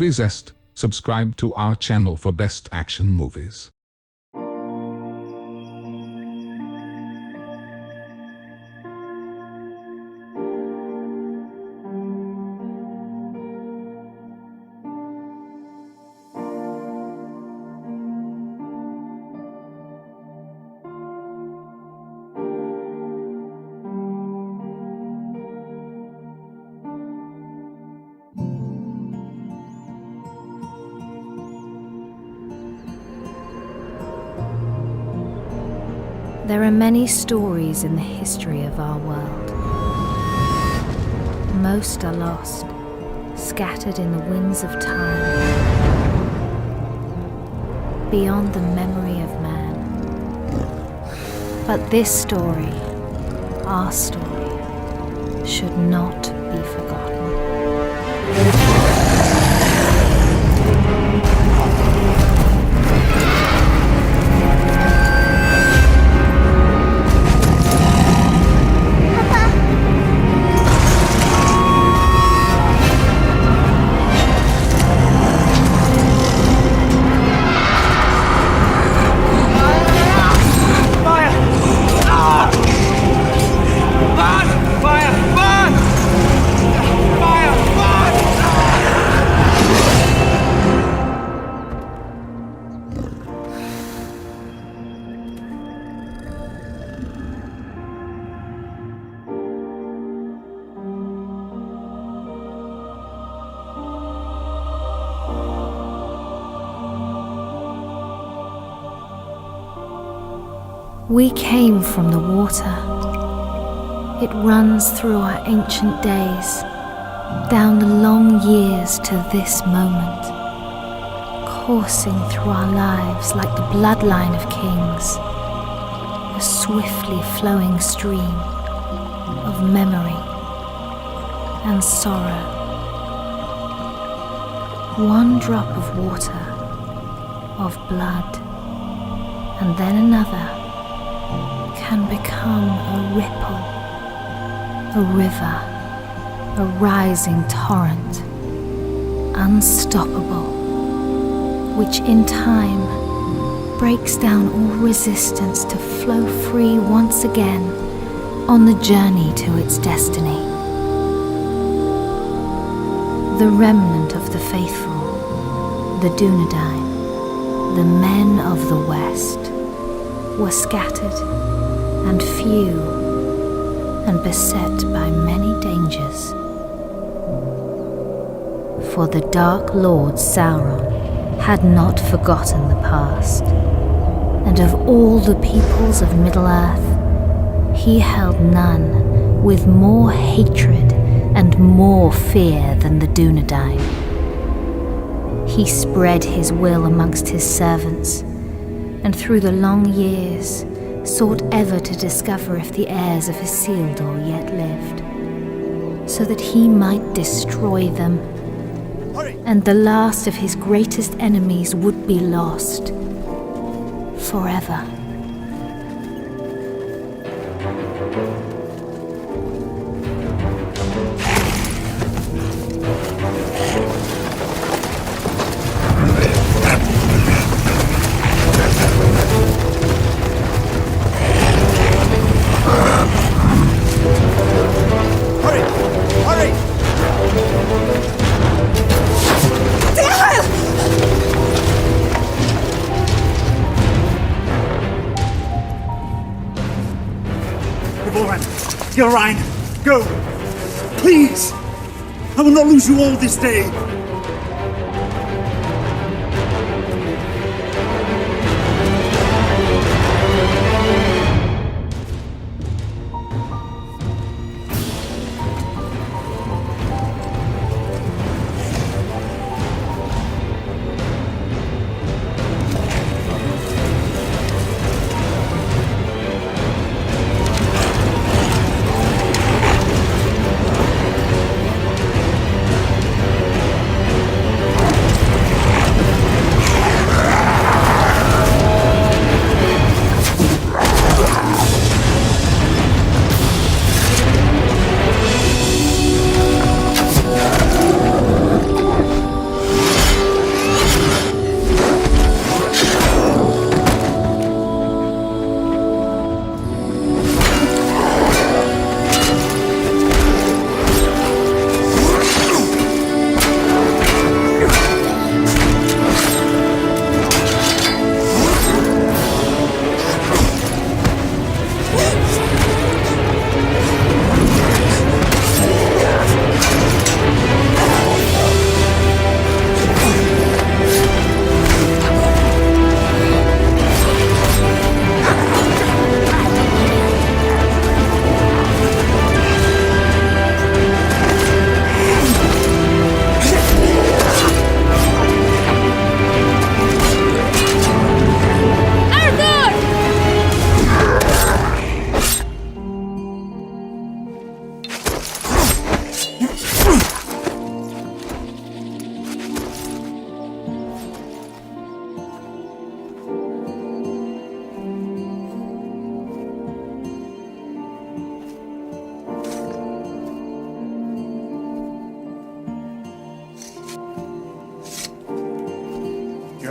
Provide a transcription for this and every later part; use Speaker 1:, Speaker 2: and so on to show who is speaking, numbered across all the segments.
Speaker 1: Movie Zest. Subscribe to our channel for best action movies.
Speaker 2: There are many stories in the history of our world. Most are lost, scattered in the winds of time, beyond the memory of man. But this story, our story, should not be forgotten. We came from the water. It runs through our ancient days, down the long years to this moment, coursing through our lives like the bloodline of kings, a swiftly flowing stream of memory and sorrow. One drop of water, of blood, and then another, can become a ripple, a river, a rising torrent, unstoppable, which in time breaks down all resistance to flow free once again on the journey to its destiny. The remnant of the faithful, the Dunedain, the men of the West, were scattered and few, and beset by many dangers. For the Dark Lord Sauron had not forgotten the past, and of all the peoples of Middle-earth, he held none with more hatred and more fear than the Dunedain. He spread his will amongst his servants, and through the long years sought ever to discover if the heirs of Isildur yet lived, so that he might destroy them, and the last of his greatest enemies would be lost forever.
Speaker 3: Geraint, go! Please! I will not lose you all this day!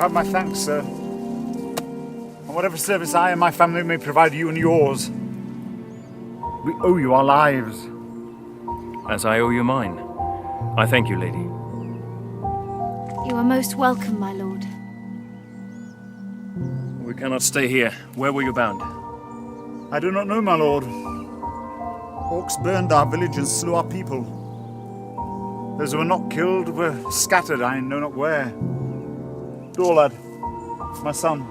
Speaker 3: have my thanks, sir. And whatever service I and my family may provide you and yours, we owe you our lives.
Speaker 4: As I owe you mine. I thank you, lady.
Speaker 2: You are most welcome, my lord.
Speaker 4: We cannot stay here. Where were you bound?
Speaker 3: I do not know, my lord. Orcs burned our village and slew our people. Those who were not killed were scattered, I know not where. Dorlad, my son,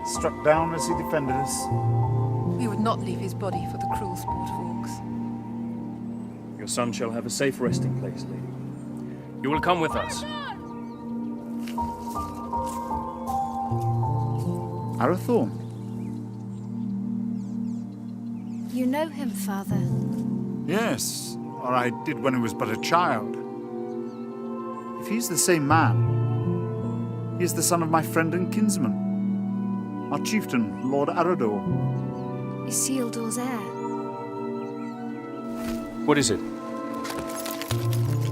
Speaker 3: struck down as he defended us.
Speaker 5: We would not leave his body for the cruel sport of orcs.
Speaker 4: Your son shall have a safe resting place, lady. You will come with us.
Speaker 3: Araton?
Speaker 2: You know him, father?
Speaker 3: Yes, or I did when he was but a child. If he's the same man, he is the son of my friend and kinsman, our chieftain, Lord Araton.
Speaker 2: Isildur's heir.
Speaker 4: What is it?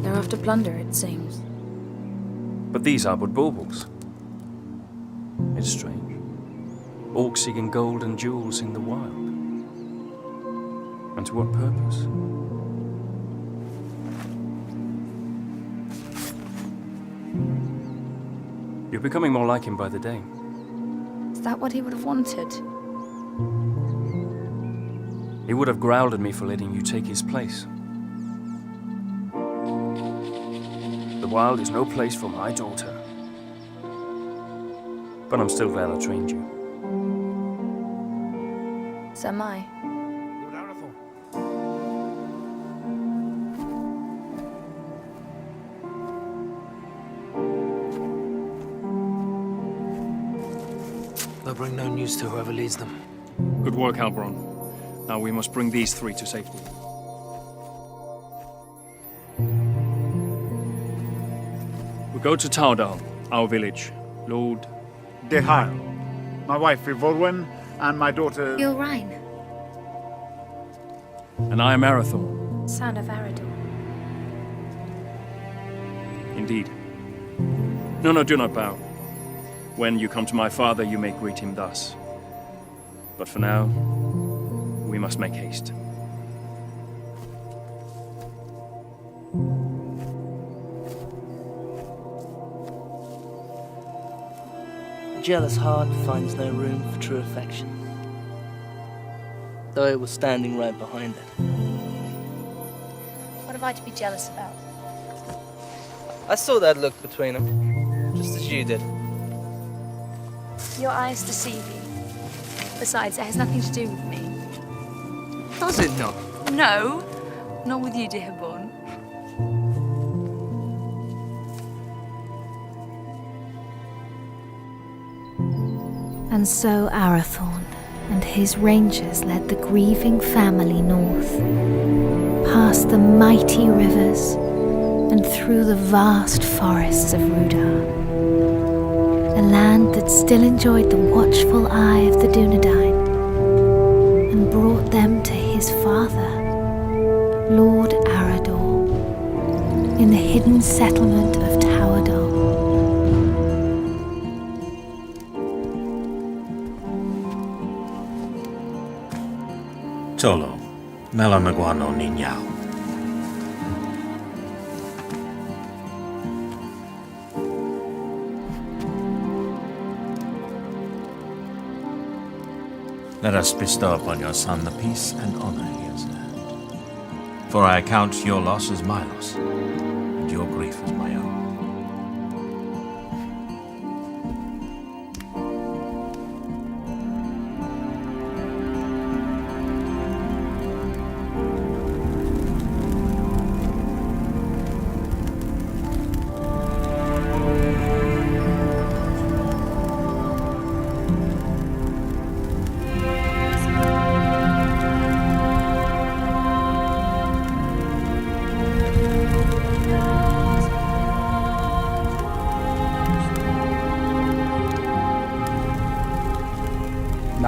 Speaker 6: They're after plunder, it seems.
Speaker 4: But these are but baubles. It's strange. Orcs seeking gold and jewels in the wild. And to what purpose? You're becoming more like him by the day.
Speaker 6: Is that what he would have wanted?
Speaker 4: He would have growled at me for letting you take his place. The wild is no place for my daughter. But I'm still glad I trained you.
Speaker 6: So am I.
Speaker 4: Lord Araton.
Speaker 7: They'll bring no news to whoever leads them.
Speaker 4: Good work, Halbron. Now we must bring these three to safety. We go to Taudal, our village. Lord...
Speaker 3: Dehail, my wife Ivorwen, and my daughter...
Speaker 2: Gilrain,
Speaker 4: And I am Arathorn.
Speaker 2: son of Araton.
Speaker 4: Indeed. No, do not bow. When you come to my father, you may greet him thus. But for now, we must make haste.
Speaker 7: A jealous heart finds no room for true affection, though it was standing right behind it.
Speaker 6: What have I to be jealous about?
Speaker 7: I saw that look between them, just as you did.
Speaker 6: Your eyes deceive you. Besides, it has nothing to do with me.
Speaker 7: Does it not?
Speaker 6: No, not with you, dear Born.
Speaker 2: And so Arathorn and his rangers led the grieving family north, past the mighty rivers and through the vast forests of Rudar, a land that still enjoyed the watchful eye of the Dunedain, and brought them to his father, Lord Arador, in the hidden settlement of Towerdal.
Speaker 8: Tolo, Melamaguano Niñao. Let us bestow upon your son the peace and honor he has earned. For I account your loss as my loss, and your grief as my own.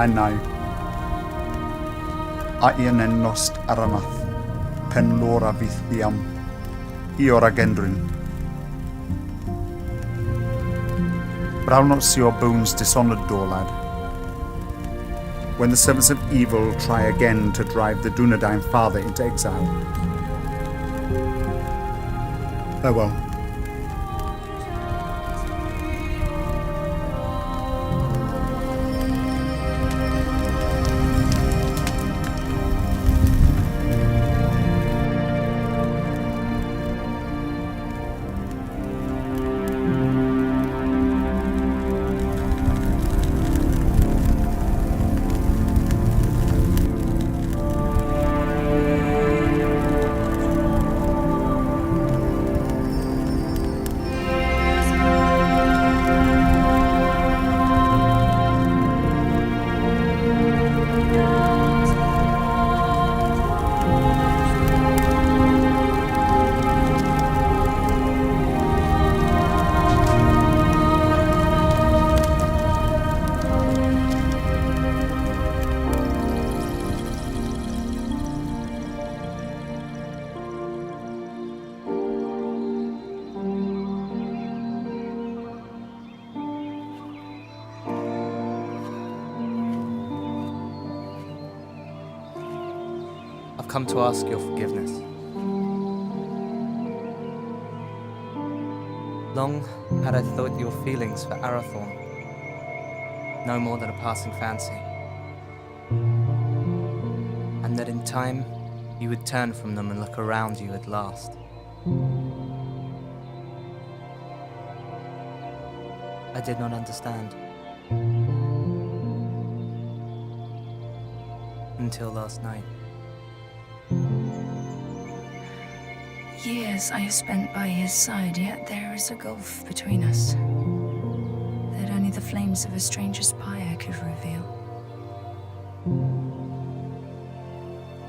Speaker 3: Nai. Aien en nost aranath, pen lora vithiam, iora gendrin. But I'll not see your bones dishonoured, door lad. When the servants of evil try again to drive the Dunedain father into exile. Farewell.
Speaker 7: I've come to ask your forgiveness. Long had I thought your feelings for Araton no more than a passing fancy, and that in time you would turn from them and look around you at last. I did not understand until last night.
Speaker 9: Years I have spent by his side, yet there is a gulf between us that only the flames of a stranger's pyre could reveal.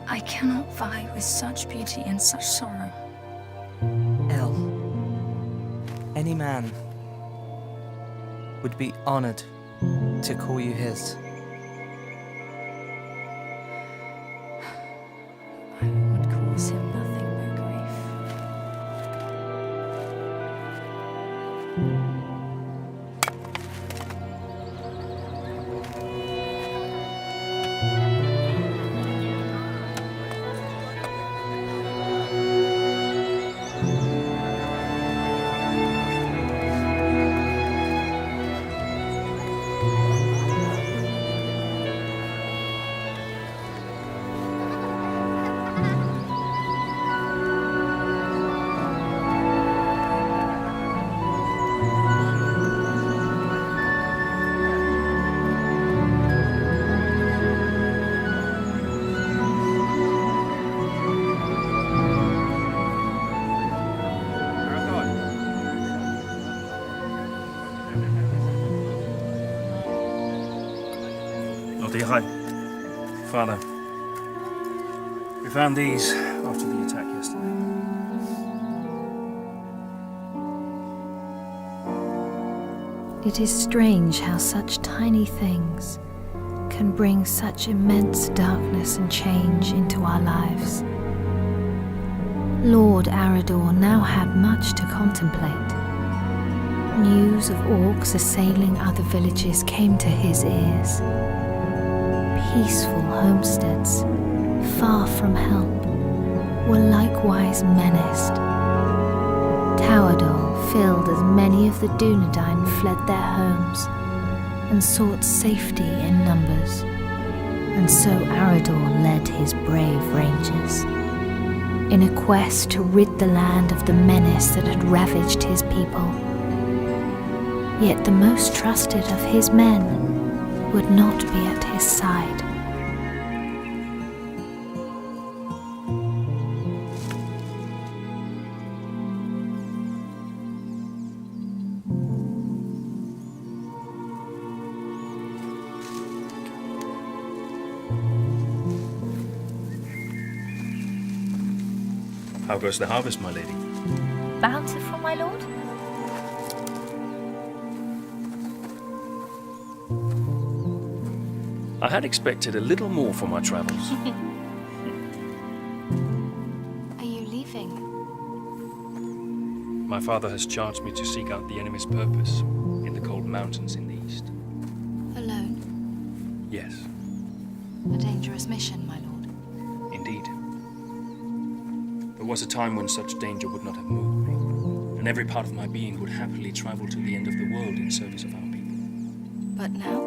Speaker 9: I cannot vie with such beauty and such sorrow.
Speaker 7: El, any man would be honored to call you his.
Speaker 9: I would cause him nothing but grief.
Speaker 4: Father, we found these after the attack yesterday.
Speaker 2: It is strange how such tiny things can bring such immense darkness and change into our lives. Lord Araton now had much to contemplate. News of orcs assailing other villages came to his ears. Peaceful homesteads, far from help, were likewise menaced. Towerdal filled as many of the Dunedain fled their homes and sought safety in numbers, and so Araton led his brave rangers in a quest to rid the land of the menace that had ravaged his people. Yet the most trusted of his men would not be at his side.
Speaker 4: How goes the harvest, my lady?
Speaker 6: Bountiful, my lord?
Speaker 4: I had expected a little more for my travels.
Speaker 6: Are you leaving?
Speaker 4: My father has charged me to seek out the enemy's purpose in the cold mountains in the east.
Speaker 9: Alone?
Speaker 4: Yes,
Speaker 9: A dangerous mission, my lord.
Speaker 4: indeed. There was a time when such danger would not have moved me, and every part of my being would happily travel to the end of the world in service of our people.
Speaker 9: But now?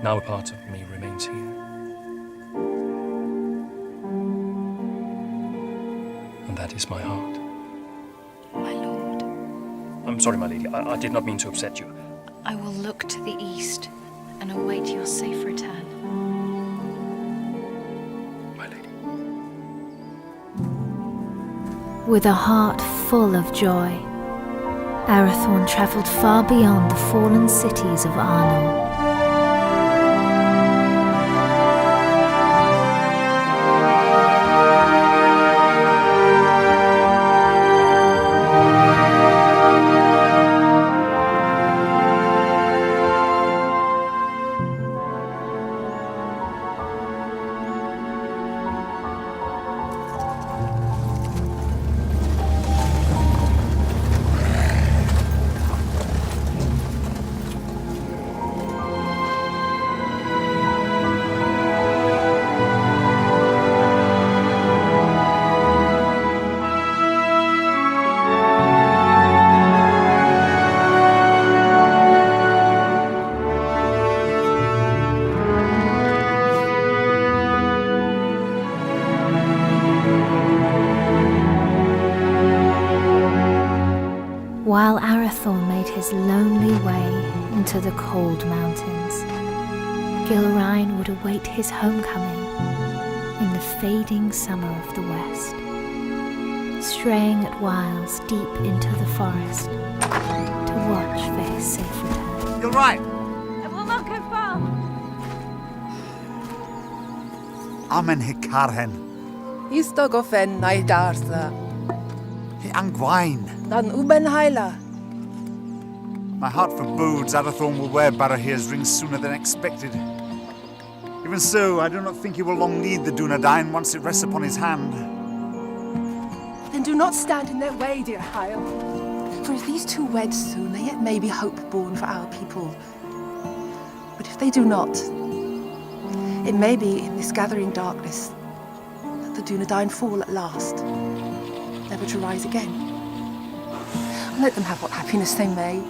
Speaker 4: Now a part of me remains here. And that is my heart.
Speaker 9: My lord,
Speaker 4: I'm sorry, my lady. I did not mean to upset you.
Speaker 9: I will look to the east and await your safe return.
Speaker 4: My lady.
Speaker 2: With a heart full of joy, Arathorn travelled far beyond the fallen cities of Arnor. While Arathorn made his lonely way into the cold mountains, Gilrain would await his homecoming in the fading summer of the west, straying at whiles deep into the forest to watch for his safe return.
Speaker 3: You're right.
Speaker 6: I will not go far.
Speaker 3: Amen hikarhen.
Speaker 5: Istogofen naidarsa.
Speaker 3: Hi angwain.
Speaker 5: Dan uben haila.
Speaker 3: My heart forebodes Arathorn will wear Barahir's ring sooner than expected. Even so, I do not think he will long need the Dunedain once it rests upon his hand.
Speaker 5: Then do not stand in their way, dear Hyle. For if these two wed soon, there yet may be hope born for our people. But if they do not, it may be in this gathering darkness that the Dunedain fall at last, never to rise again. Let them have what happiness they may.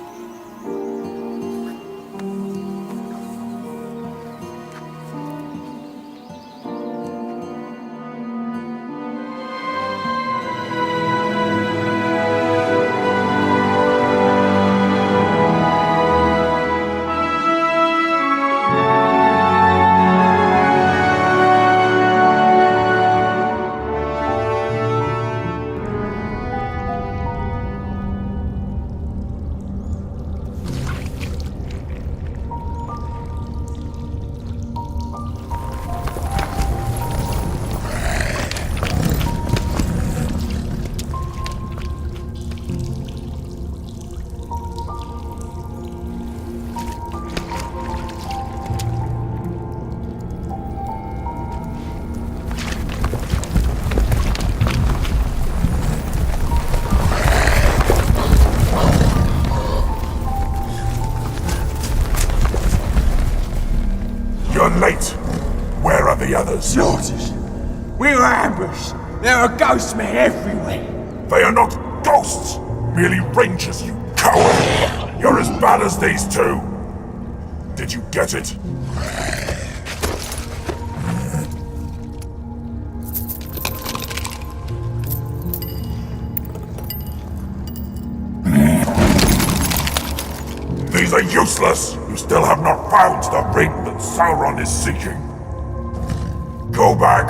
Speaker 10: You're late. Where are the others?
Speaker 11: Slaughtered. We were ambushed. There are ghost men everywhere.
Speaker 10: They are not ghosts, merely rangers, you coward! You're as bad as these two! Did you get it? These are useless! You still have not found the ring that Sauron is seeking. Go back.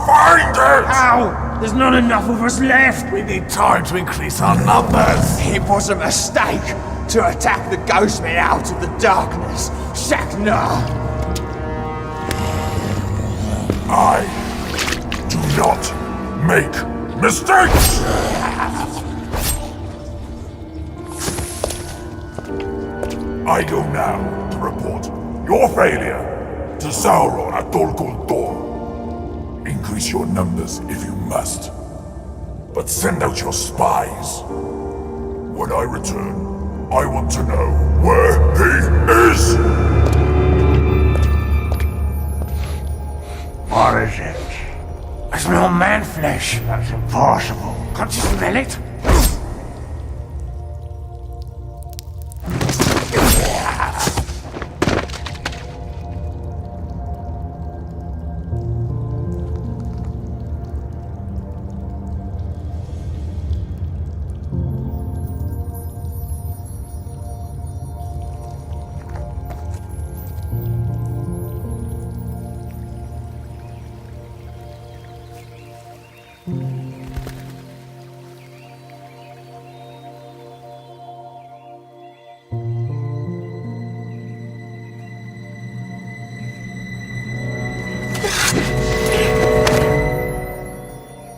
Speaker 10: Find it!
Speaker 11: Ow! There's not enough of us left!
Speaker 10: We need time to increase our numbers!
Speaker 11: It was a mistake to attack the ghost men out of the darkness. Shakna!
Speaker 10: I do not make mistakes! I go now to report your failure to Sauron at Dol Guldur. Increase your numbers if you must, but send out your spies. When I return, I want to know where he is!
Speaker 11: What is it? I smell man flesh. That's impossible. Can't you smell it?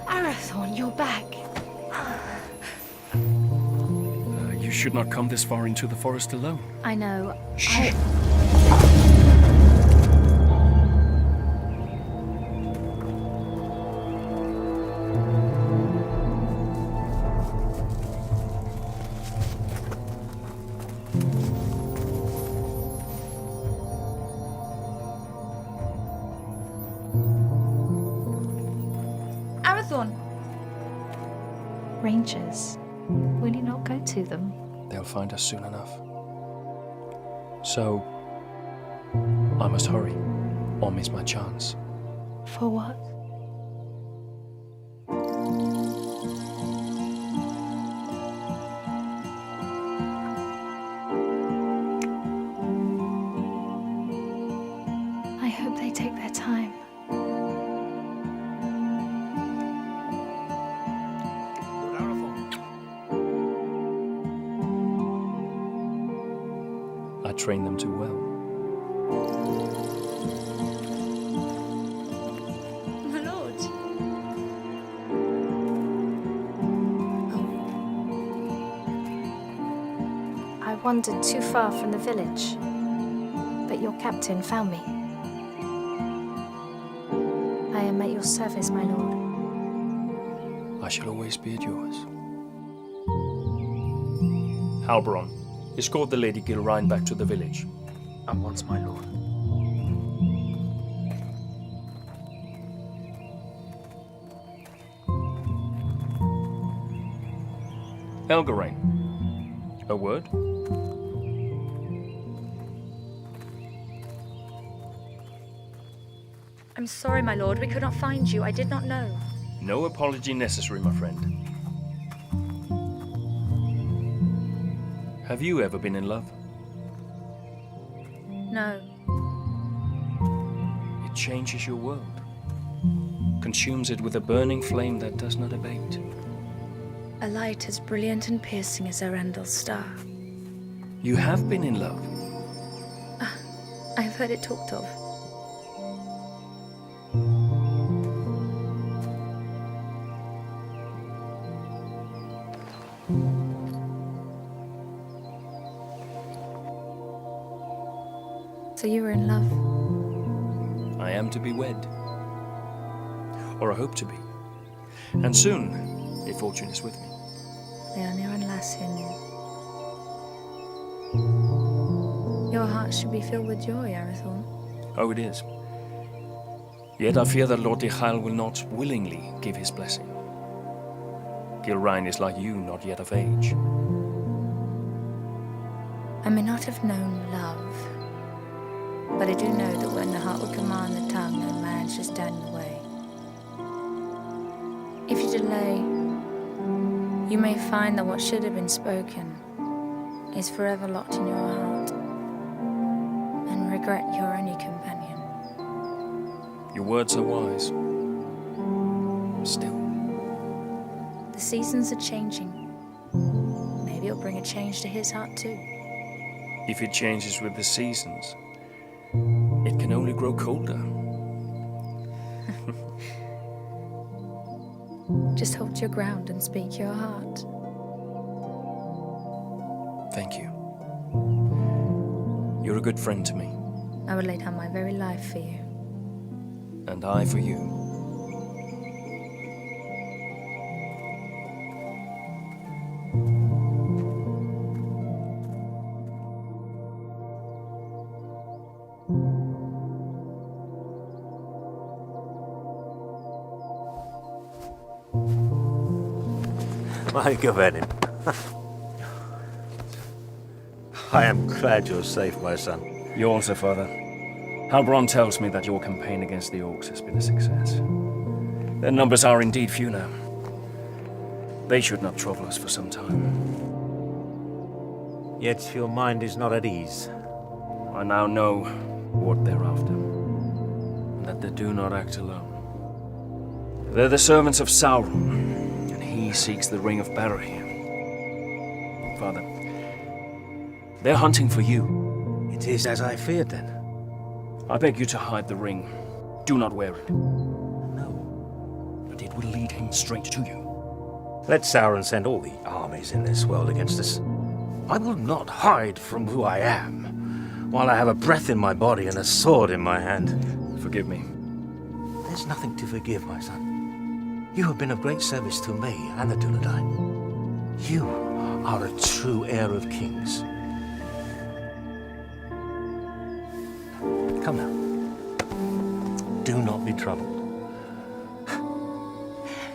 Speaker 6: Araton, you're back.
Speaker 4: You should not come this far into the forest alone.
Speaker 6: I know.
Speaker 4: Shh.
Speaker 6: Araton! Rangers. Will you not go to them?
Speaker 4: They'll find us soon enough. So, I must hurry, or miss my chance.
Speaker 6: For what? I hope they take their time.
Speaker 4: I trained them too well.
Speaker 6: My lord. I wandered too far from the village, but your captain found me. I am at your service, my lord.
Speaker 4: I shall always be at yours. Halberon, escort the Lady Gilrine back to the village.
Speaker 12: At once, my lord.
Speaker 4: Elgarain, a word?
Speaker 6: I'm sorry, my lord. We could not find you. I did not know.
Speaker 4: No apology necessary, my friend. Have you ever been in love?
Speaker 6: No.
Speaker 4: It changes your world. Consumes it with a burning flame that does not abate.
Speaker 6: A light as brilliant and piercing as Erendel's star.
Speaker 4: You have been in love.
Speaker 6: I have heard it talked of. So you were in love?
Speaker 4: I am to be wed. Or I hope to be. And soon, if fortune is with me.
Speaker 6: Leonia and Lassin. Your heart should be filled with joy, Arathorn.
Speaker 4: Oh, it is. Yet I fear that Lord Dichael will not willingly give his blessing. Gilrine is like you, not yet of age.
Speaker 6: I may not have known love, but I do know that when the heart will command the tongue, no man shall stand in the way. If you delay, you may find that what should have been spoken is forever locked in your heart, and regret your only companion.
Speaker 4: Your words are wise. Still.
Speaker 6: The seasons are changing. Maybe it'll bring a change to his heart too.
Speaker 4: If it changes with the seasons, it can only grow colder.
Speaker 6: Just hold your ground and speak your heart.
Speaker 4: Thank you. You're a good friend to me.
Speaker 6: I would lay down my very life for you.
Speaker 4: And I for you.
Speaker 8: My Gavenin. I am glad you're safe, my son.
Speaker 4: You also, Father. Halbron tells me that your campaign against the orcs has been a success. Their numbers are indeed few now. They should not trouble us for some time.
Speaker 8: Yet your mind is not at ease.
Speaker 4: I now know what they're after, and that they do not act alone. They're the servants of Sauron, and he seeks the Ring of Barry. Father, they're hunting for you.
Speaker 8: It is as I feared, then.
Speaker 4: I beg you to hide the ring. Do not wear it.
Speaker 8: No.
Speaker 4: But it will lead him straight to you.
Speaker 8: Let Sauron send all the armies in this world against us. I will not hide from who I am, while I have a breath in my body and a sword in my hand.
Speaker 4: Forgive me.
Speaker 8: There's nothing to forgive, my son. You have been of great service to me and the Dunedain. You are a true heir of kings. Come now. Do not be troubled.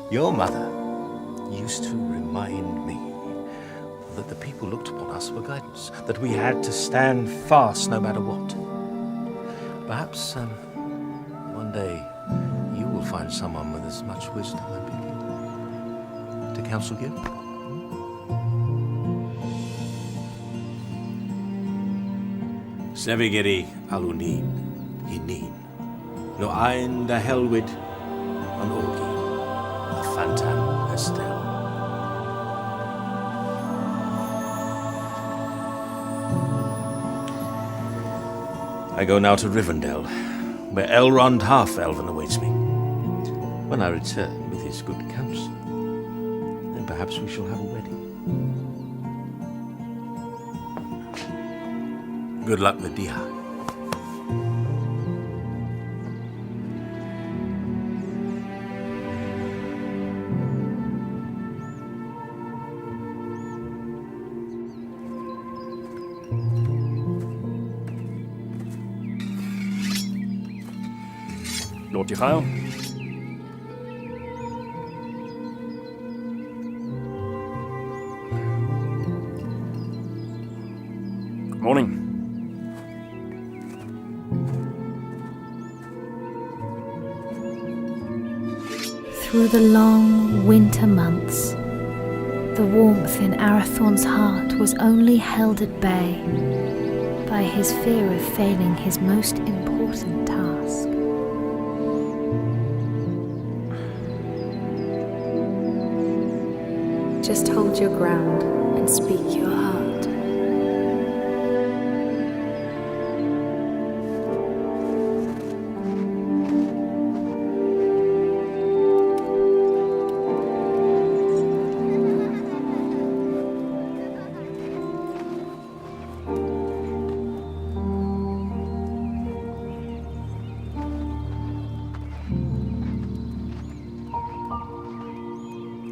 Speaker 8: Your mother used to remind me that the people looked upon us for guidance, that we had to stand fast no matter what. Perhaps one day you will find someone with as much wisdom and beauty to counsel you. Sevigeri alunin, hinin, no ein da helwid, an orgi, a phantom estel. I go now to Rivendell, where Elrond Half-Elven awaits me. When I return with his good counsel, then perhaps we shall have a wedding. Good luck with Dia.
Speaker 4: Lord Yhael? Good morning.
Speaker 2: Through the long winter months, the warmth in Arathorn's heart was only held at bay by his fear of failing his most important task.
Speaker 6: Just hold your ground and speak your heart.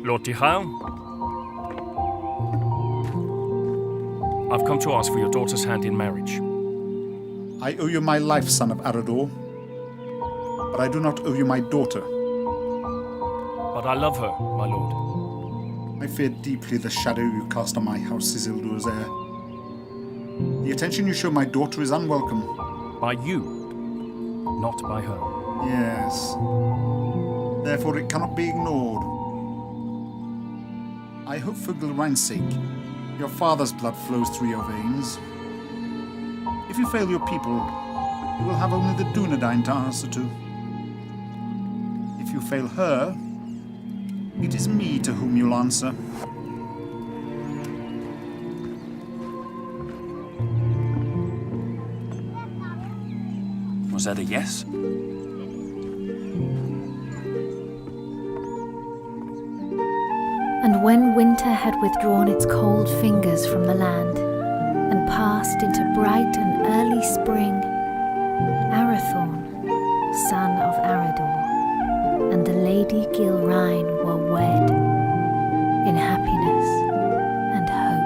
Speaker 4: Lord Yhael? I've come to ask for your daughter's hand in marriage.
Speaker 3: I owe you my life, son of Arador, but I do not owe you my daughter.
Speaker 4: But I love her, my lord.
Speaker 3: I fear deeply the shadow you cast on my house, Isildur's heir. The attention you show my daughter is unwelcome.
Speaker 4: By you, not by her.
Speaker 3: Yes. Therefore it cannot be ignored. I hope for Gilrain's sake, your father's blood flows through your veins. If you fail your people, you will have only the Dunedain to answer to. If you fail her, it is me to whom you'll answer.
Speaker 4: Was that a yes?
Speaker 2: And when winter had withdrawn its cold fingers from the land and passed into bright and early spring, Arathorn, son of Arador, and the Lady Gilrain were wed in happiness and hope.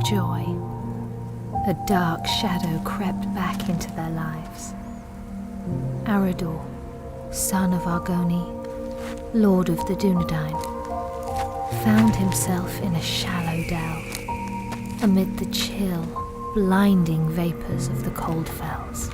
Speaker 2: joy, a dark shadow crept back into their lives. Arador, son of Argoni, lord of the Dunedain, found himself in a shallow dell, amid the chill, blinding vapours of the cold fells.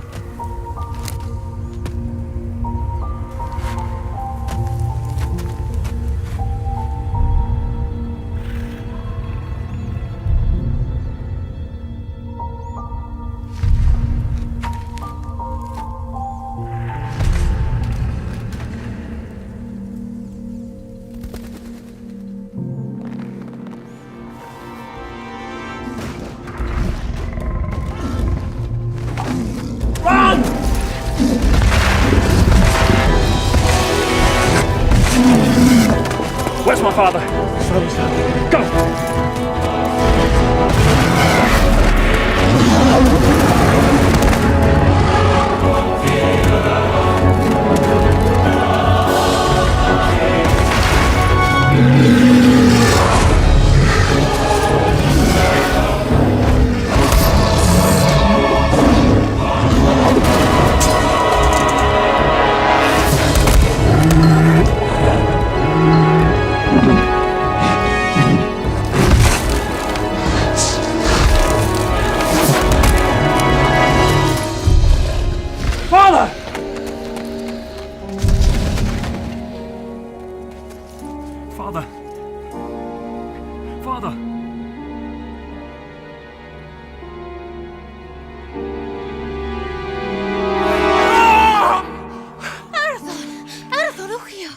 Speaker 4: Where's my father? Go! Father! Father! Father!
Speaker 12: Araton, ugio!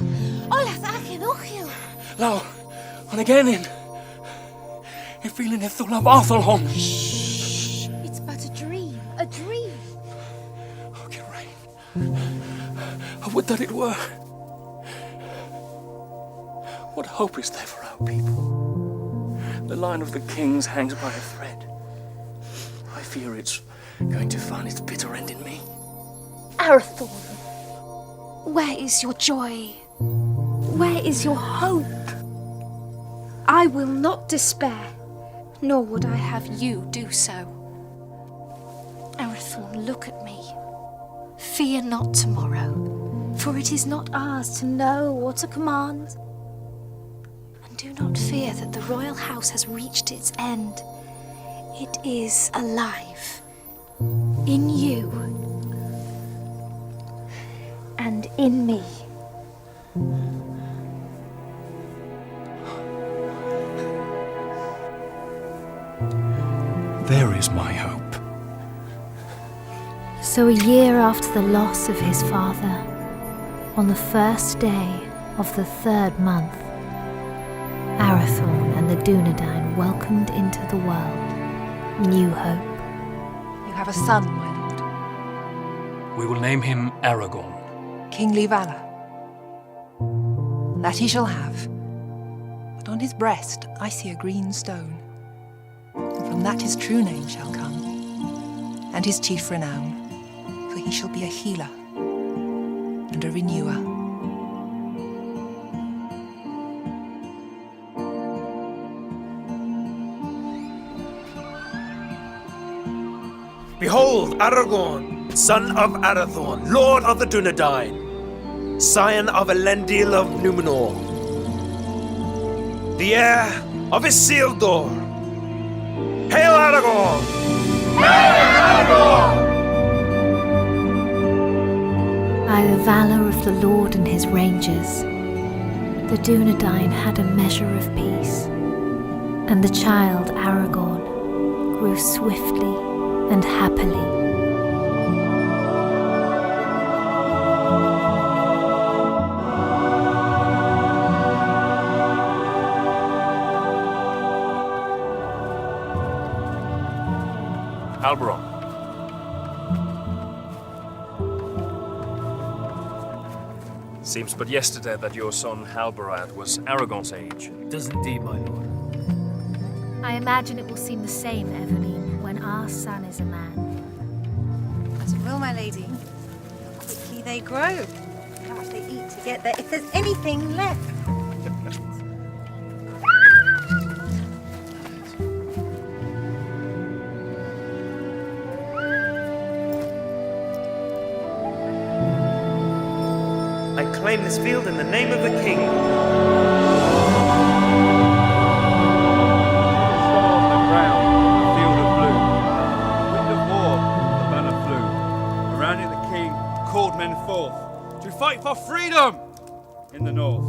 Speaker 12: Ola ddagyn, ugio!
Speaker 4: Law, ond again feeling it through Arthur hon.
Speaker 12: It's but a dream, a dream.
Speaker 4: Okay, right. I would that it were. What hope is there for our people? The line of the kings hangs by a thread. I fear it's going to find its bitter end in me.
Speaker 12: Arathorn, where is your joy? Where is your hope? I will not despair, nor would I have you do so. Arathorn, look at me. Fear not tomorrow, for it is not ours to know or to command. And do not fear that the royal house has reached its end. It is alive. In you. And in me.
Speaker 4: There is my hope.
Speaker 2: So a year after the loss of his father, on the first day of the 3rd month, Arathorn and the Dunedain welcomed into the world new hope.
Speaker 5: You have a son, my lord.
Speaker 4: We will name him Aragorn.
Speaker 5: Kingly valor. That he shall have. But on his breast I see a green stone. And from that his true name shall come, and his chief renown. For he shall be a healer and a renewer.
Speaker 11: Behold, Aragorn, son of Arathorn, lord of the Dunedain, scion of Elendil of Numenor, the heir of Isildur. Hail Aragorn! Hail Aragorn!
Speaker 2: By the valour of the Lord and his rangers, the Dunedain had a measure of peace, and the child Aragorn grew swiftly and happily.
Speaker 4: Halberon. Seems but yesterday that your son Halberad was Aragorn's age.
Speaker 8: Does indeed, my lord.
Speaker 2: I imagine it will seem the same, Eveline, when our son is a man.
Speaker 13: As it will, my lady. How quickly they grow. How much they eat to get there, if there's anything left.
Speaker 11: claim this field in the name of the king.
Speaker 14: Called men forth to fight for freedom in the north.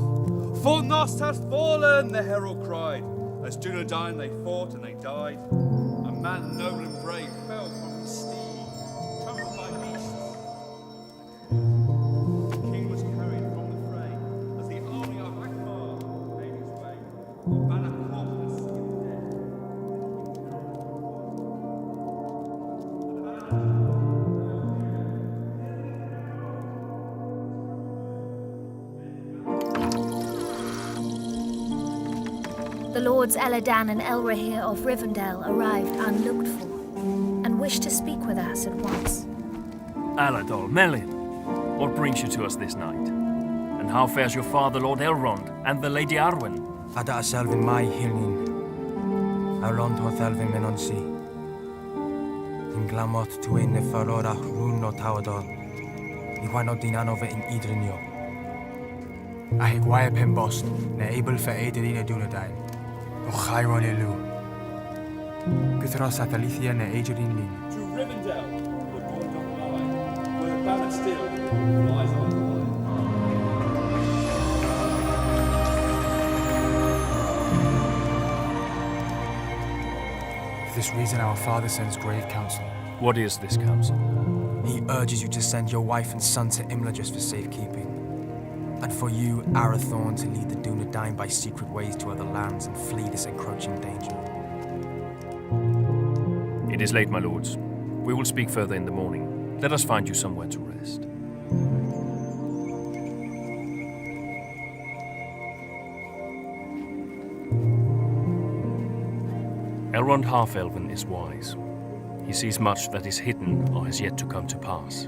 Speaker 14: For Nost has fallen, the herald cried. As Dunedain they fought and they died. A man noble and brave fell from his steed, trampled by beasts. The king was carried from the fray as the army of Akbar made its way. The banner caught the sea of death.
Speaker 2: The lords Eladan and Elrahir of Rivendell arrived unlooked for, and wished to speak with us at once.
Speaker 4: Aladol, Melin, what brings you to us this night? And how fares your father, Lord Elrond, and the Lady Arwen?
Speaker 15: Ada Selvin mai hilnin. Elrond ho Thelvin men on sea. In glamot tu ein nefarora rún no tawadol. Iwan o dinan over in Idrinio. A higwaia pen bost, ne able for Adelina Dunedain. O Chiron elu. Guthros Atalithia ne Adrian Lin.
Speaker 14: To Rivendell, the dawn doth lie, where the banner still flies on
Speaker 15: high. For this reason our father sends grave counsel.
Speaker 4: What is this counsel?
Speaker 15: He urges you to send your wife and son to Imlajus for safekeeping. And for you, Araton, to lead the Dunedain by secret ways to other lands and flee this encroaching danger.
Speaker 4: It is late, my lords. We will speak further in the morning. Let us find you somewhere to rest. Elrond Half-Elven is wise. He sees much that is hidden or has yet to come to pass.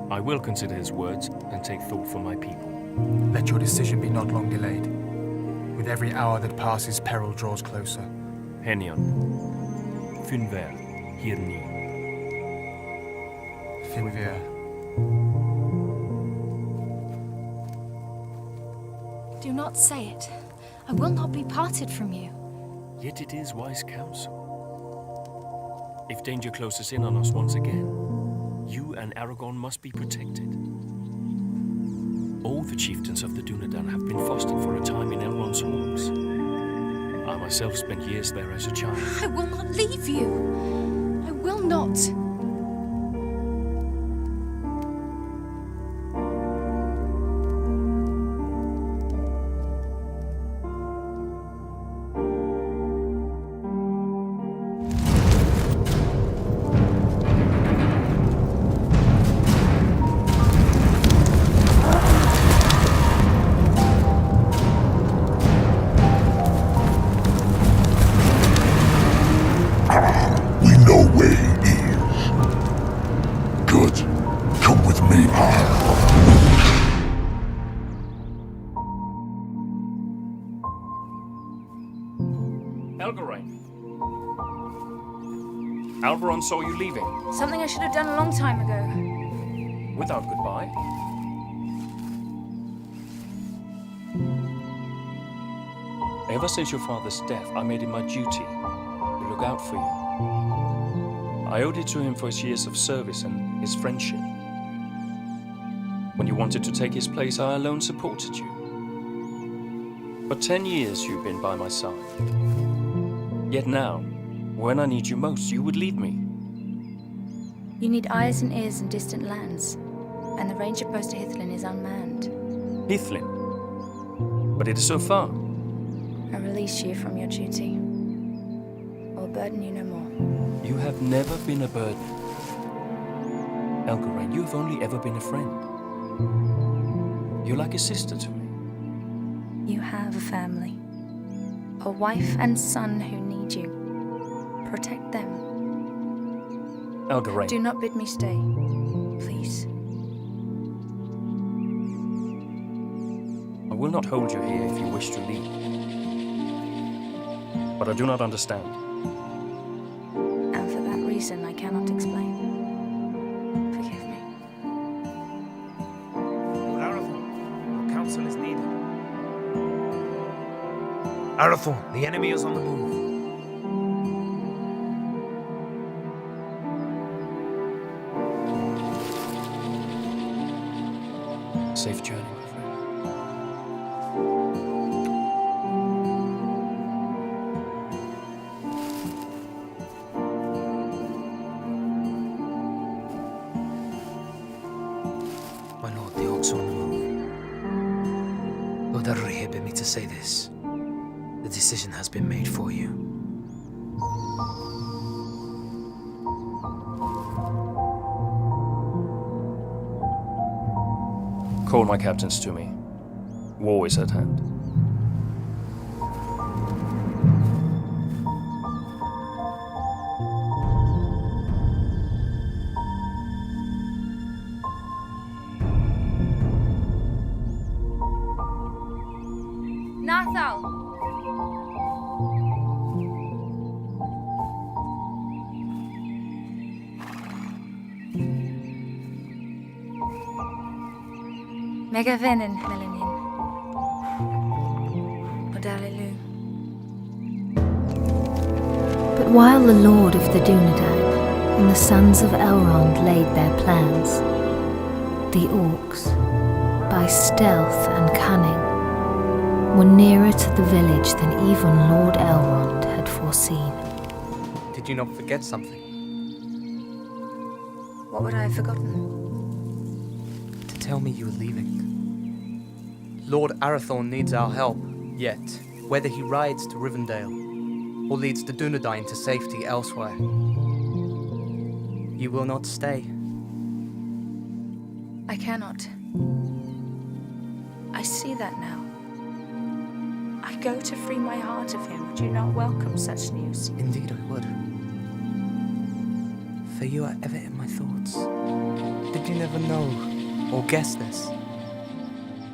Speaker 4: I will consider his words and take thought for my people.
Speaker 15: Let your decision be not long delayed. With every hour that passes, peril draws closer.
Speaker 4: Henion. Finver. Hirni.
Speaker 15: Finver.
Speaker 12: Do not say it. I will not be parted from you.
Speaker 4: Yet it is wise counsel. If danger closes in on us once again, you and Aragorn must be protected. All the chieftains of the Dunedain have been fostered for a time in Elrond's halls. I myself spent years there as a child.
Speaker 12: I will not leave you. I will not.
Speaker 4: Alberon saw you leaving.
Speaker 6: Something I should have done a long time ago.
Speaker 4: Without goodbye. Ever since your father's death, I made it my duty to look out for you. I owed it to him for his years of service and his friendship. When you wanted to take his place, I alone supported you. For 10 years you've been by my side. Yet now, when I need you most, you would leave me.
Speaker 6: You need eyes and ears in distant lands, and the ranger post to Hithlin is unmanned.
Speaker 4: Hithlin? But it is so far.
Speaker 6: I release you from your duty. I'll burden you no more.
Speaker 4: You have never been a burden. Elgarain, you have only ever been a friend. You're like a sister to me.
Speaker 6: You have a family. A wife and son who need you. Protect them.
Speaker 4: Elgarain.
Speaker 6: Do not bid me stay. Please.
Speaker 4: I will not hold you here if you wish to leave. But I do not understand.
Speaker 6: And for that reason, I cannot explain. Forgive me.
Speaker 3: Lord
Speaker 11: Araton, the enemy is on the move.
Speaker 4: Safe journey, my friend.
Speaker 16: My lord, the orcs are on the move. Lord Arri bid me to say this. The decision has been made for you.
Speaker 4: Call my captains to me. War is at hand.
Speaker 6: Nathal! Megavenin, Melanin. Odalilu.
Speaker 2: But while the Lord of the Dunedain and the sons of Elrond laid their plans, the orcs, by stealth and cunning, were nearer to the village than even Lord Elrond had foreseen.
Speaker 7: Did you not forget something?
Speaker 6: What would I have forgotten?
Speaker 7: To tell me you were leaving. Lord Arathorn needs our help, yet, whether he rides to Rivendell or leads the Dunedain to safety elsewhere, you will not stay.
Speaker 6: I cannot. I see that now. I go to free my heart of him. Would you not welcome such news?
Speaker 7: Indeed I would. For you are ever in my thoughts. Did you never know or guess this?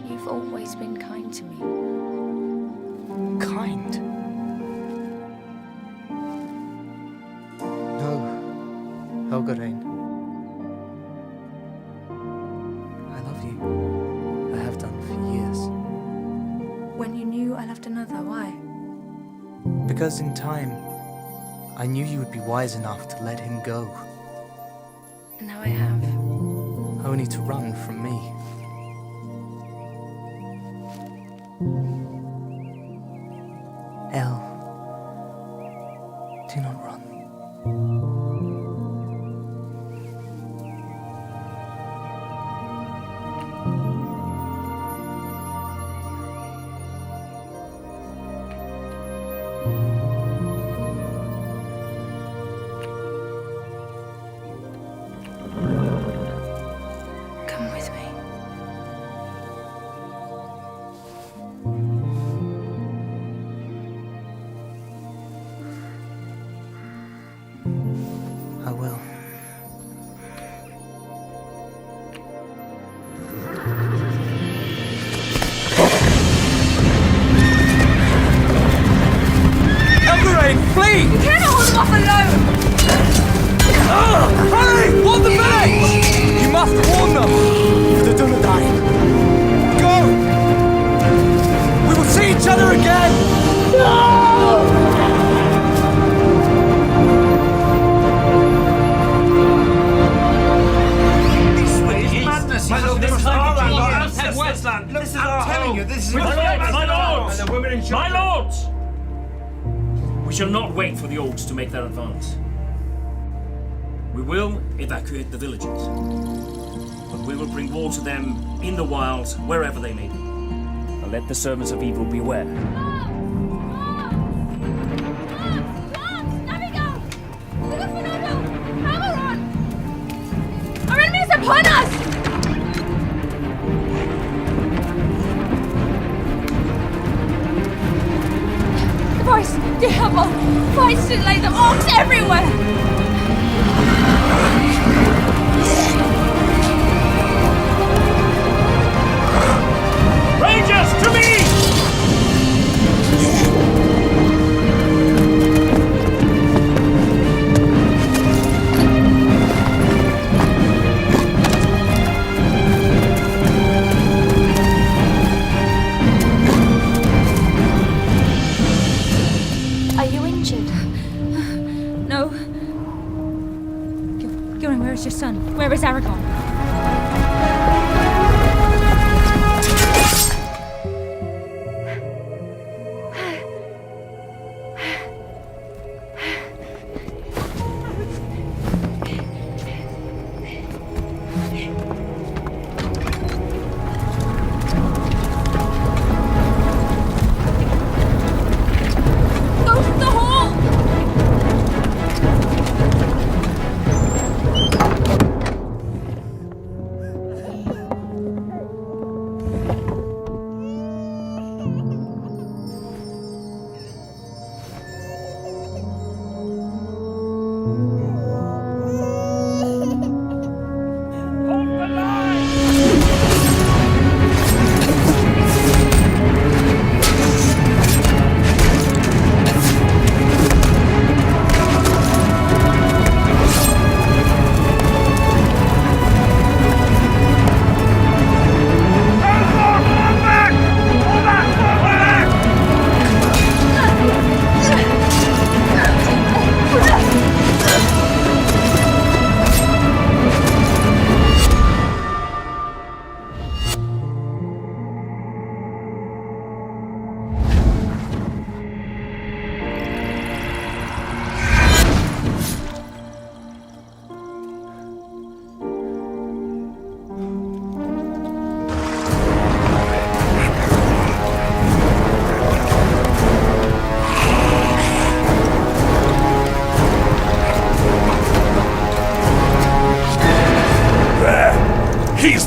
Speaker 6: You've always been kind to me.
Speaker 7: Kind? No, Helgarain. I love you. I have done for years.
Speaker 6: When you knew I loved another, why?
Speaker 7: Because in time, I knew you would be wise enough to let him go.
Speaker 6: And now I have.
Speaker 7: Only to run from me. El, do not run.
Speaker 6: Come with me.
Speaker 7: I will. Elgarain, flee!
Speaker 6: You cannot hold him off alone!
Speaker 7: Hurry! Warn the village! You must warn them! For the Dunedain. Go! We will see each other again! No!
Speaker 11: My lord, this is our land, our outside Westland. This is our home. This is
Speaker 4: My lords!
Speaker 11: and the women in
Speaker 4: My lords! We shall not wait for the orcs to make their advance. We will evacuate the villages. But we will bring war to them in the wilds, wherever they may be. And let the servants of evil beware.
Speaker 6: Our enemy is upon us! The voice, the Hubble, fights to lay the orcs everywhere!
Speaker 4: Rangers, to me!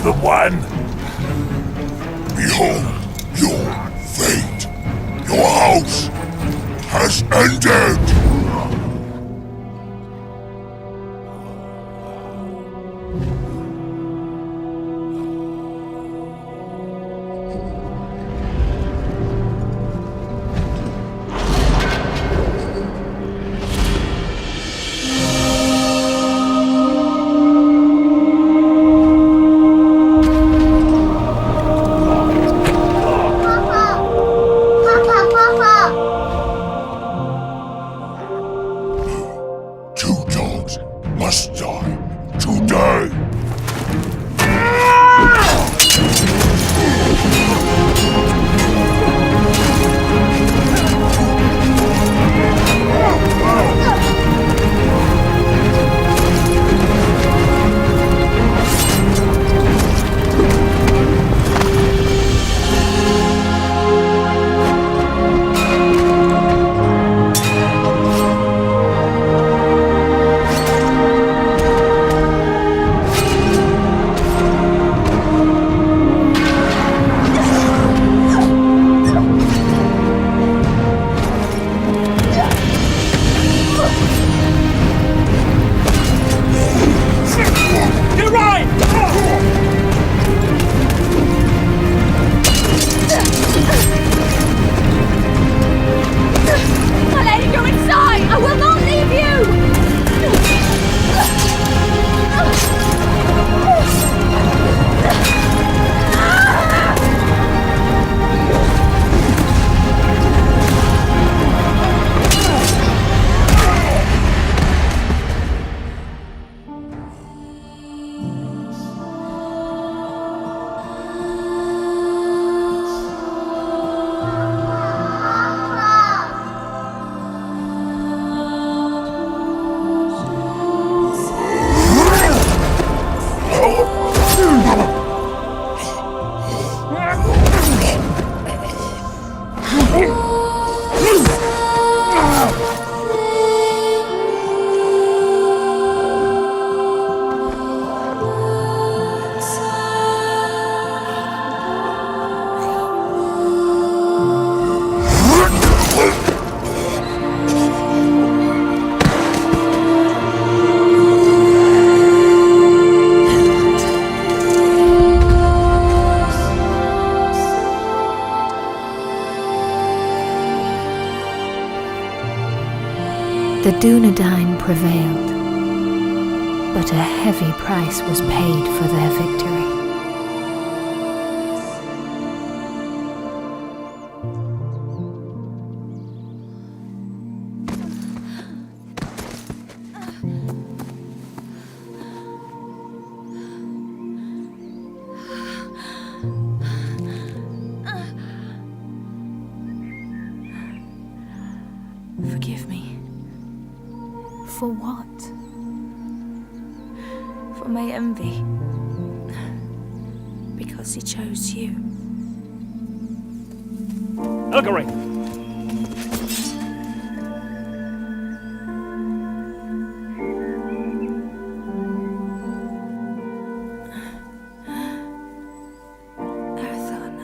Speaker 10: the one. Behold your fate. Your house has ended. Must die today.
Speaker 2: The Dunedain prevailed, but a heavy price was paid for their victory.
Speaker 6: Forgive me.
Speaker 2: For what?
Speaker 6: For my envy. Because he chose you.
Speaker 4: Elgaray!
Speaker 6: Araton,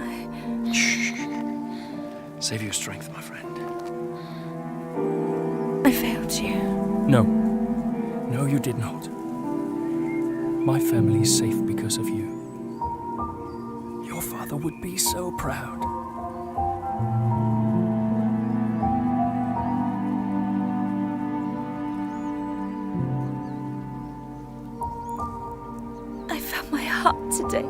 Speaker 4: Save your strength, my friend.
Speaker 6: I failed you.
Speaker 4: No. No, you did not. My family is safe because of you. Your father would be so proud.
Speaker 6: I found my heart today.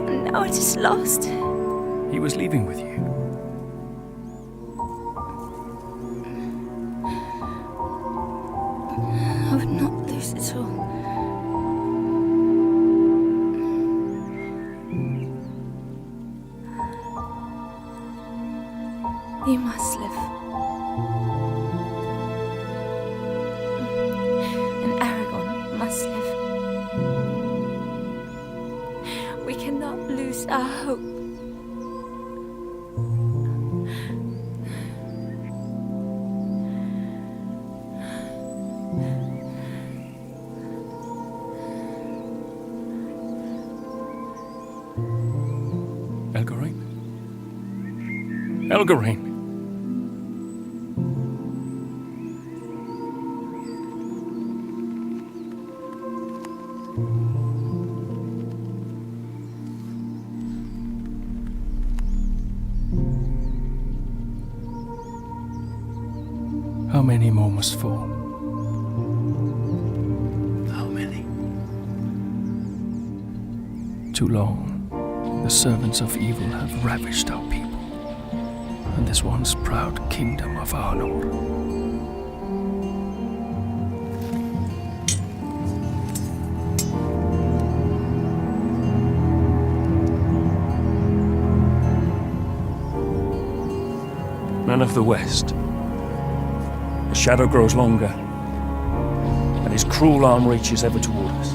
Speaker 6: And now it is lost.
Speaker 4: He was leaving with you.
Speaker 6: I would not lose it all. You must live. And Aragon must live. We cannot lose our hope.
Speaker 4: Helgarine. How many more must fall?
Speaker 8: How many?
Speaker 4: Too long. The servants of evil have ravished our people, and this once proud kingdom of our Lord. Men of the West, the shadow grows longer, and his cruel arm reaches ever toward us.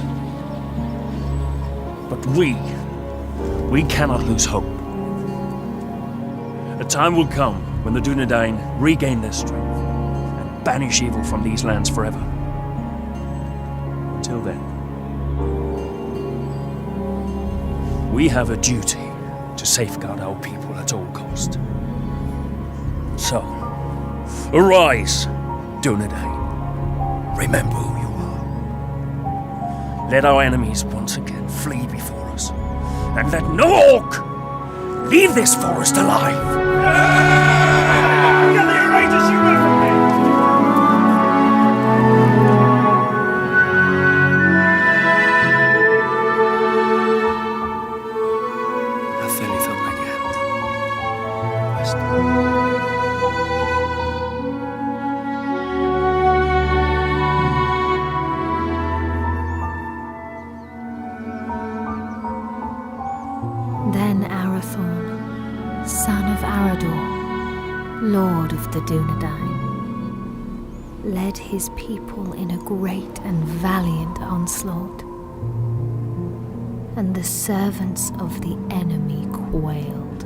Speaker 4: But we cannot lose hope. A time will come when the Dunedain regain their strength and banish evil from these lands forever. Until then, we have a duty to safeguard our people at all cost. So, arise, Dunedain. Remember who you are. Let our enemies once again flee before us, and let no orc leave this forest alive.
Speaker 2: Then Araton, son of Arator, lord of the Dunedain, led his people in a great and valiant onslaught, and the servants of the enemy quailed.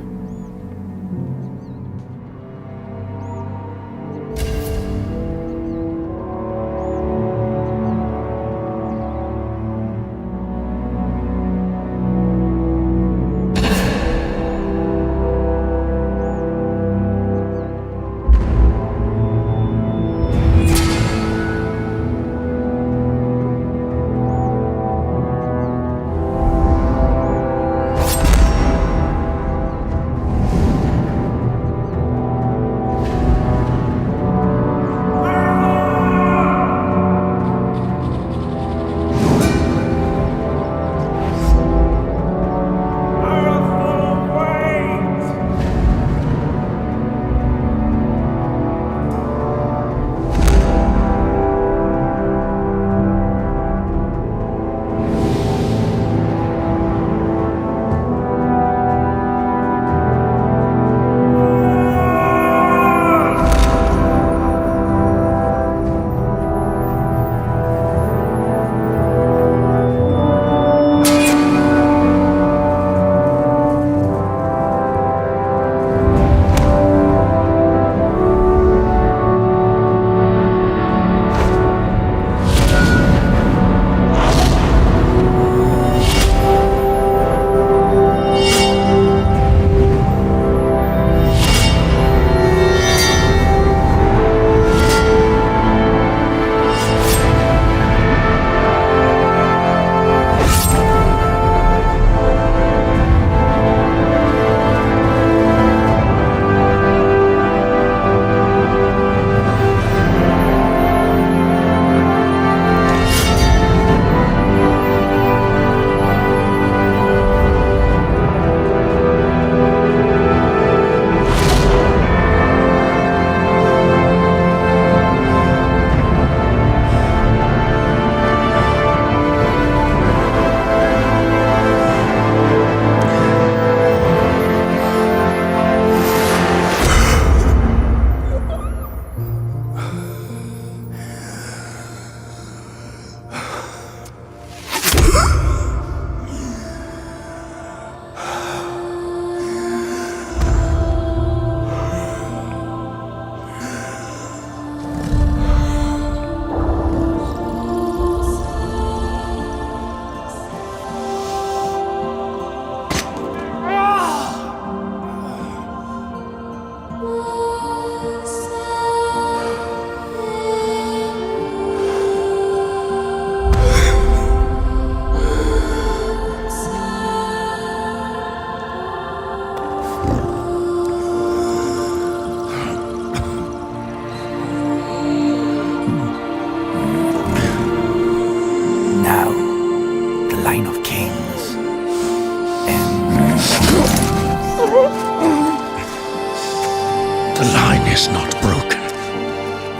Speaker 16: is not broken.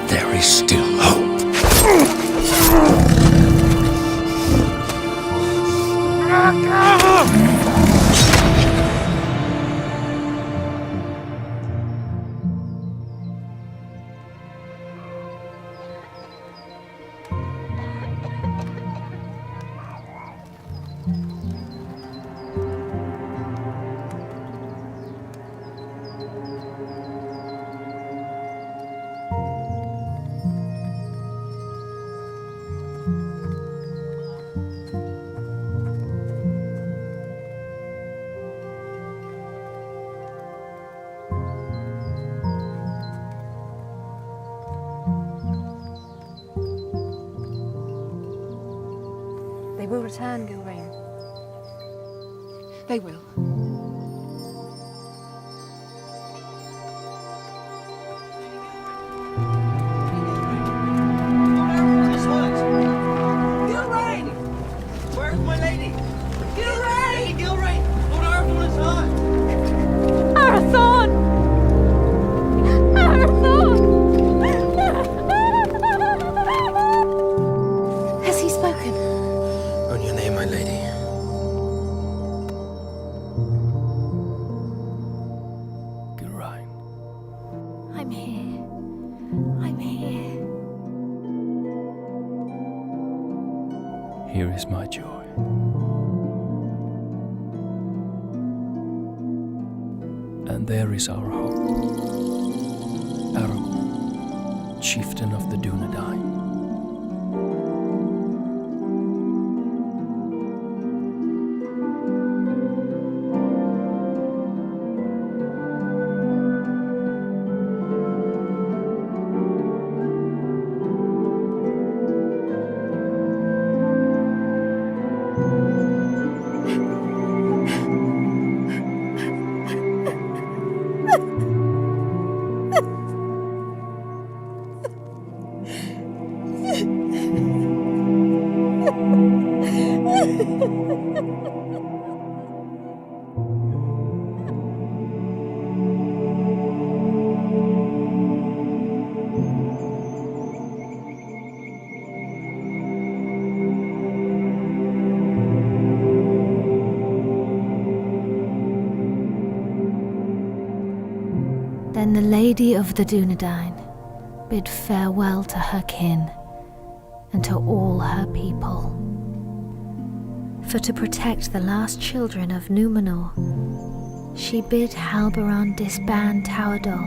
Speaker 16: There is still hope.
Speaker 13: They will return, Gilrain.
Speaker 5: They will.
Speaker 11: Gilrain! Where's my lady? Gilrain! Gilrain! Lord Araton is hurt!
Speaker 12: Araton! Araton!
Speaker 5: Has he spoken?
Speaker 16: On your name, my lady.
Speaker 4: Gilrain.
Speaker 12: I'm here. I'm here.
Speaker 4: Here is my joy. And there is our hope. Araton, chieftain of the Dunedain.
Speaker 2: Then the Lady of the Dunedain bid farewell to her kin and to all her people. For to protect the last children of Numenor, she bid Halberon disband Tauerdal,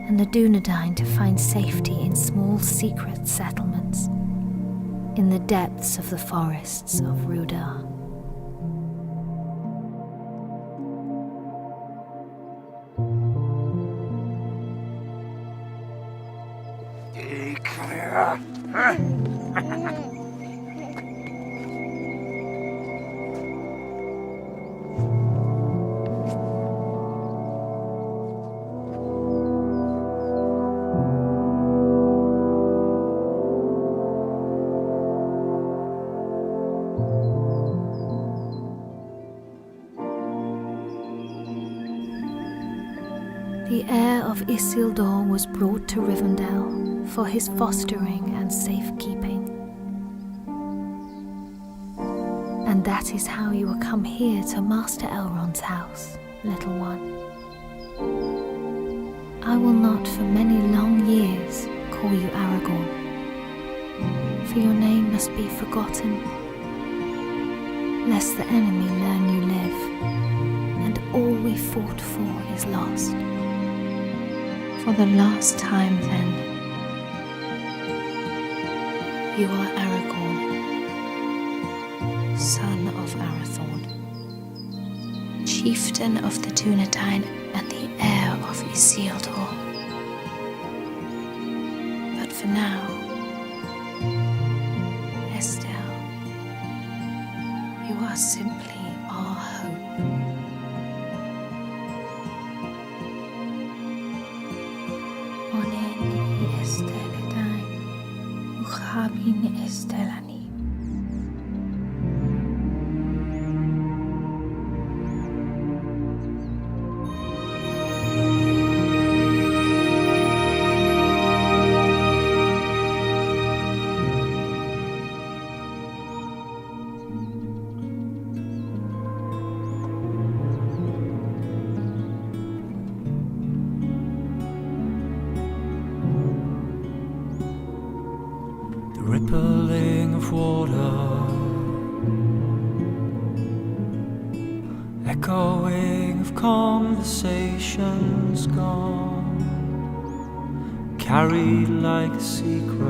Speaker 2: and the Dunedain to find safety in small secret settlements in the depths of the forests of Rudar. The heir of Isildur was brought to Rivendell for his fostering and safekeeping. And that is how you will come here to Master Elrond's house, little one. I will not for many long years call you Aragorn, for your name must be forgotten, lest the enemy learn you live, and all we fought for is lost. For the last time, then, you are Aragorn, son of Arathorn, chieftain of the Dunedain and the heir of Isildur. But for now, Estelle, you are simply our hope. Uchabin Estelani.
Speaker 15: echoing of conversations gone, carried like a secret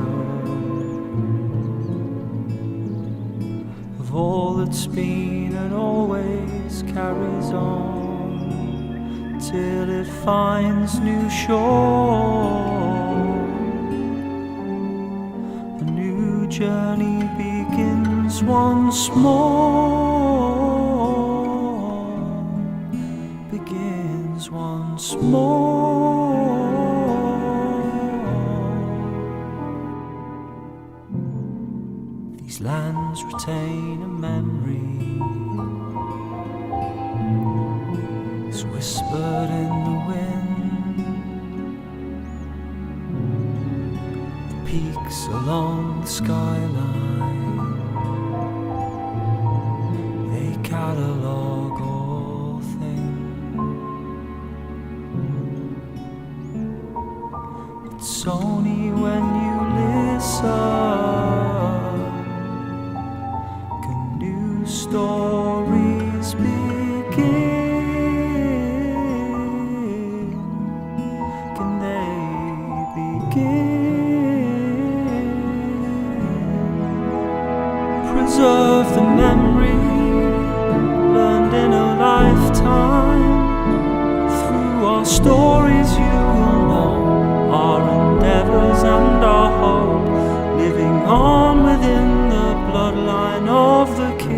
Speaker 15: of all that's been and always carries on till it finds new shore. A new journey begins once more, begins once more. These lands retain a memory, it's whispered in the wind. The peaks along the skyline, they catalogue all things. It's only when you listen can new stories begin. Can they begin? Preserve the memory learned in a lifetime. Through our stories you will know our endeavors and our hope, living on within the bloodline of the King.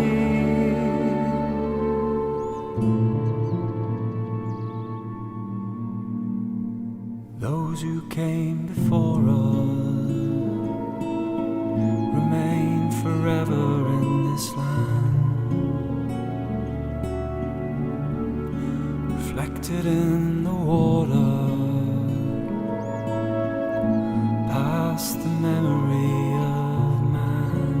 Speaker 15: Those who came before us remain forever in this land, reflected in the water, past the memory of man.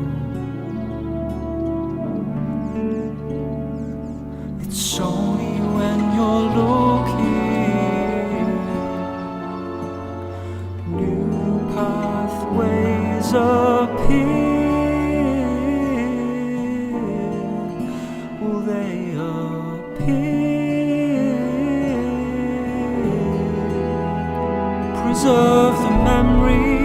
Speaker 15: It's only when you're looking, new pathways appear. Will they appear? Preserve the memory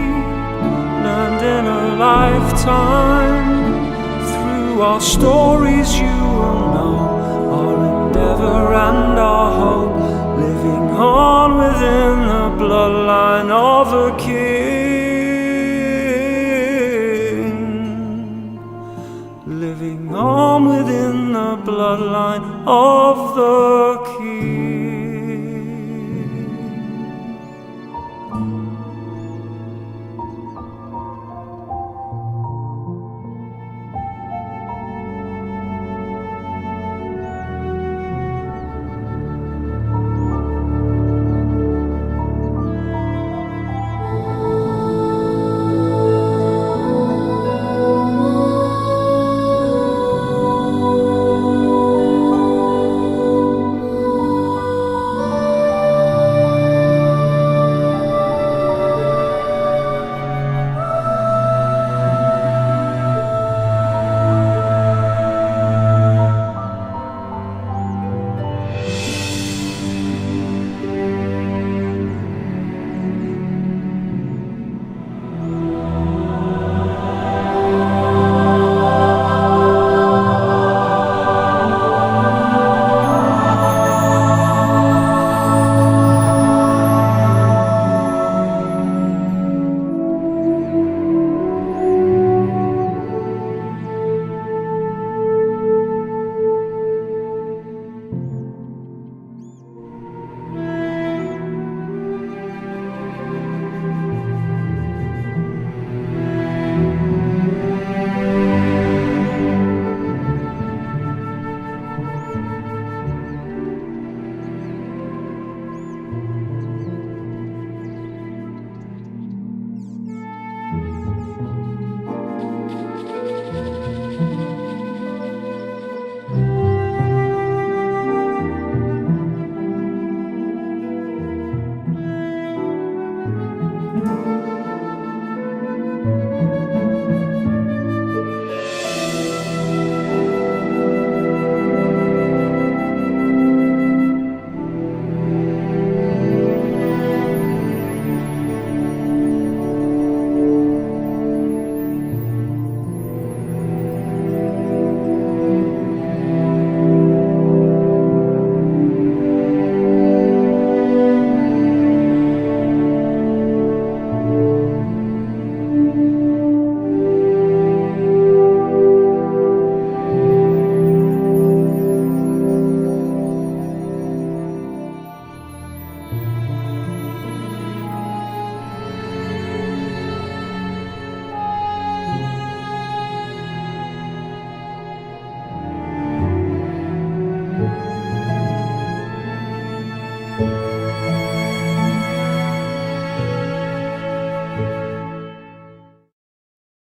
Speaker 15: learned in a lifetime. Through our stories you will know our endeavor and our hope, living on within the bloodline of the King. Living on within the bloodline of the King.